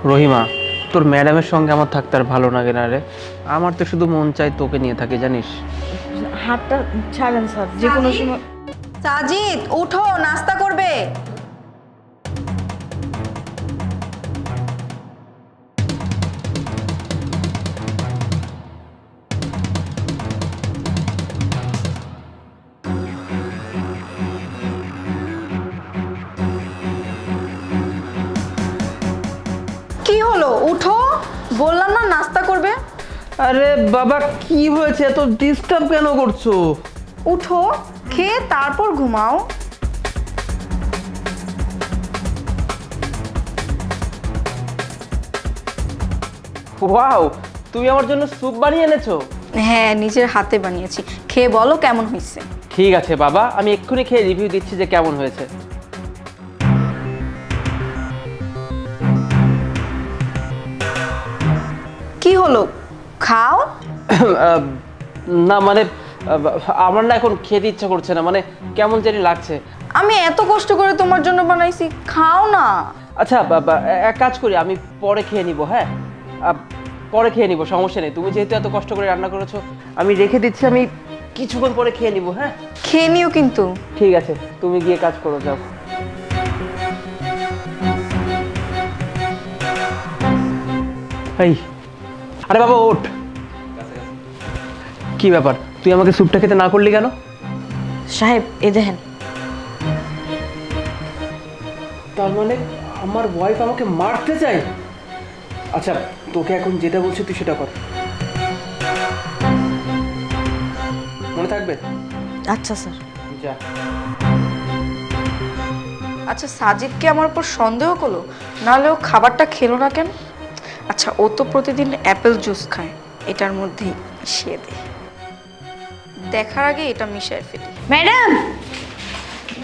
রহিমা, তোর ম্যাডামের সঙ্গে আমার থাকতে আর ভালো লাগে না রে। আমার তো শুধু মন চাই তোকে নিয়ে থাকি, জানিস। হাতটা ছাড়েন স্যার, যে কোনো সময়। সাজিদ উঠো, নাস্তা করবে। কি হলো, উঠো, বললাম না নাস্তা করবে। আরে বাবা, কি হয়েছে? এত ডিস্টার্ব কেন করছো? উঠো, খেয়ে তারপর ঘুমাও। ওয়াও, তুমি আমার জন্য স্যুপ বানিয়ে এনেছো? হ্যাঁ, নিজের হাতে বানিয়েছি, খেয়ে বলো কেমন হয়েছে। ঠিক আছে বাবা, আমি এক্ষুনি খেয়ে রিভিউ দিচ্ছি যে কেমন হয়েছে। কি হলো, খাও। আহ, না মানে আমার না এখন খেতে ইচ্ছা করছে না, মানে কেমন জানি লাগছে। আমি এত কষ্ট করে তোমার জন্য বানাইছি, খাও না। আচ্ছা বাবা, এক কাজ করি, আমি পরে খেয়ে নিব। হ্যাঁ, পরে খেয়ে নিব, সমস্যা নেই। তুমি যেহেতু এত কষ্ট করে রান্না করেছো, আমি রেখে দিচ্ছি, আমি কিছুক্ষণ পরে খেয়ে নিব। হ্যাঁ খেয়ে নিও কিন্তু। ঠিক আছে, তুমি গিয়ে কাজ করো, যাও। এই, আরে বাবা ওঠ। কি ব্যাপার, তুই আমাকে স্যুপটা খেতে না করলি কেন? সাহেব, এ দেখেন। তার মানে আমার ওয়াইফ আমাকে মারতে চায়? আচ্ছা, তোকে এখন যেটা বলছি তুই সেটা কর, মনে থাকবে? আচ্ছা স্যার। যা। আচ্ছা, সাজিদকে আমার উপর সন্দেহ করলো, নাহলে ও খাবারটা খেলো না কেন? আচ্ছা, ও তো প্রতিদিন অ্যাপেল জুস খায়, এটার মধ্যেই মিশিয়ে দে। দেখার আগে এটা মিশিয়ে ফেলি। ম্যাডাম,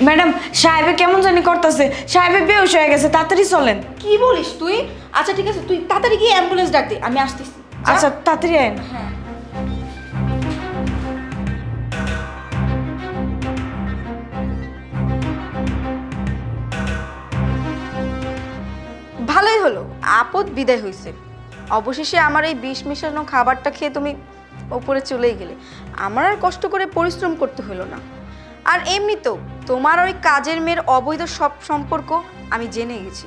ম্যাডাম, সাহেবে কেমন জানি করতেছে। সাহেবে বেহুশ হয়ে গেছে, তাড়াতাড়ি চলেন। কি বলিস তুই? আচ্ছা ঠিক আছে, তুই তাড়াতাড়ি গিয়ে অ্যাম্বুলেন্স ডাক দে, আমি আসতেছি। আচ্ছা, তাড়াতাড়ি আয়েন। হ্যাঁ। ভালোই হলো, আপদ বিদায় হয়েছে। অবশেষে আমার এই বিষ মিশানো খাবারটা খেয়ে তুমি ওপরে চলেই গেলে, আমার আর কষ্ট করে পরিশ্রম করতে হলো না। আর এমনিতেও তোমার ওই কাজের মেয়ের অবৈধ সব সম্পর্ক আমি জেনে গেছি।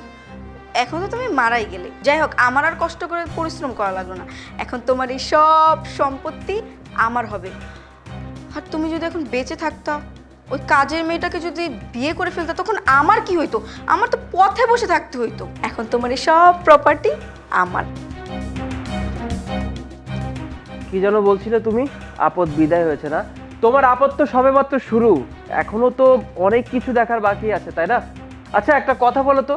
এখন তো তুমি মারাই গেলে, যাই হোক, আমার আর কষ্ট করে পরিশ্রম করা লাগলো না। এখন তোমার এই সব সম্পত্তি আমার হবে। আর তুমি যদি এখন বেঁচে থাকতা, ওই কাজের মেয়েটাকে যদি বিয়ে করে ফেলতা, তখন আমার কি হইতো? আমার তো পথে বসে থাকতে হইতো। এখন তোমার এই সব প্রপার্টি আমার। কি যেন বলছিলে তুমি? আপদ বিদায় হয়েছে না? তোমার আপদ তো সবেমাত্র শুরু, এখনো তো অনেক কিছু দেখার বাকি আছে, তাই না? আচ্ছা একটা কথা বলো তো,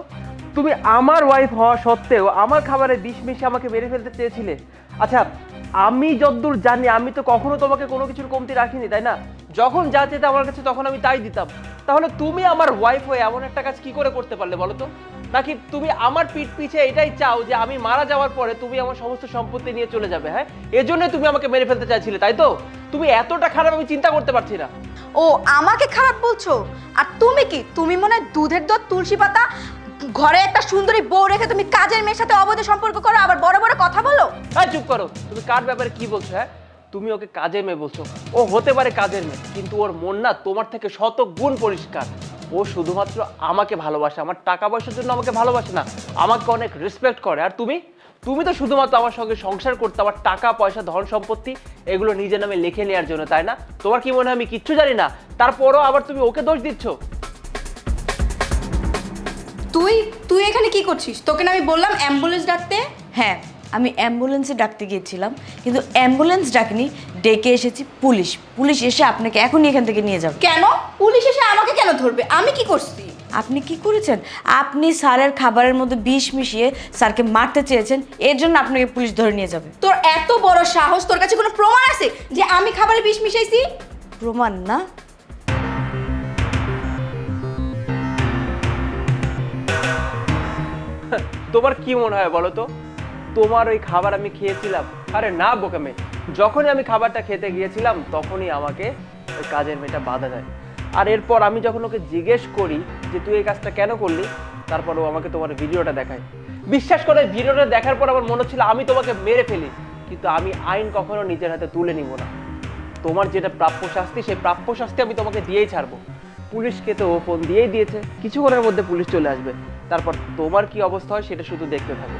তুমি আমার ওয়াইফ হওয়া সত্ত্বেও আমার খাবারে বিষ মিশিয়ে আমাকে মেরে ফেলতে চেয়েছিলে। আচ্ছা, আমি যতদূর জানি আমি তো কখনো তোমাকে কোনো কিছুর কমতি রাখিনি, তাই না? যখন যা চেতে আমার কাছে তখন আমি তাই দিতাম। তাহলে তুমি আমার ওয়াইফ হয়ে এমন একটা কাজ কি করে করতে পারলে বলো তো? নাকি তুমি আমার পিঠ পিছে এটাই চাও যে আমি মারা যাওয়ার পরে তুমি আমার সমস্ত সম্পত্তি নিয়ে চলে যাবে? হ্যাঁ, এজন্য তুমি আমাকে মেরে ফেলতে চাইছিলে, তাই তো? তুমি এতটা খারাপ আমি চিন্তা করতে পারছি না। ও আমাকে খারাপ বলছো? আর তুমি কি, তুমি মনে হয় দুধের দুধ তুলসী পাতা, ঘরে একটা সুন্দরী বউ রেখে তুমি কাজের মেয়ের সাথে অবৈধ সম্পর্ক করো, আবার বড় বড় কথা বলো? হ্যাঁ চুপ করো, তুমি কার ব্যাপারে কি বলছো? হ্যাঁ, তুমি ওকে কাজের মেয়ে বলছো। ও হতে পারে কাজের মেয়ে, কিন্তু ওর মন না তোমার থেকে শত গুণ পরিষ্কার। ও শুধুমাত্র আমাকে ভালোবাসে, আমার টাকা পয়সার জন্য আমাকে ভালোবাসে না, আমাকে অনেক রেসপেক্ট করে। আর তুমি, তুমি তো শুধুমাত্র আমার সঙ্গে সংসার করতে, আমার টাকা পয়সা ধন সম্পত্তি এগুলো নিজের নামে লিখে নেওয়ার জন্য, তাই না? তোমার কি মনে হয় আমি কিচ্ছু জানি না? তারপরও আবার তুমি ওকে দোষ দিচ্ছ। তুই তুই এখানে কি করছিস? তোকে না আমি বললাম অ্যাম্বুলেন্স ডাকতে? হ্যাঁ, আমি অ্যাম্বুলেন্সে ডাকতে গিয়েছিলাম, কিন্তু অ্যাম্বুলেন্স ডাকিনি, ডেকে এসেছি পুলিশ। পুলিশ এসে আপনাকে এখনই এখান থেকে নিয়ে যাবে। কেন? পুলিশ এসে আমাকে কেন ধরবে? আমি কি করছি? আপনি কি করেছেন? আপনি স্যারের খাবারের মধ্যে বিষ মিশিয়ে স্যারকে মারতে চেয়েছেন, এর জন্য আপনাকে পুলিশ ধরে নিয়ে যাবে। তোর এত বড় সাহস, তোর কাছে কোনো প্রমাণ আছে যে আমি খাবারে বিষ মিশাইছি? প্রমাণ না? তোমার কি মনে হয় বলো তো, তোমার ওই খাবার আমি খেয়েছিলাম? আরে না বোকামে, যখনই আমি খাবারটা খেতে গিয়েছিলাম তখনই আমাকে ওই কাজের মেয়েটা বাধা দেয়। আর এরপর আমি যখন ওকে জিজ্ঞেস করি যে তুই এই কাজটা কেন করলি, তারপর ও আমাকে তোমার ভিডিওটা দেখায়, বিশ্বাস করে ভিডিওটা দেখার পর আমার মনে হচ্ছিল আমি তোমাকে মেরে ফেলি, কিন্তু আমি আইন কখনো নিজের হাতে তুলে নিব না। তোমার যেটা প্রাপ্য শাস্তি, সেই প্রাপ্য শাস্তি আমি তোমাকে দিয়েই ছাড়বো। পুলিশকে তো ও ফোন দিয়েই দিয়েছে, কিছুক্ষণের মধ্যে পুলিশ চলে আসবে, তারপর তোমার কি অবস্থা হয় সেটা শুধু দেখতে থাকো।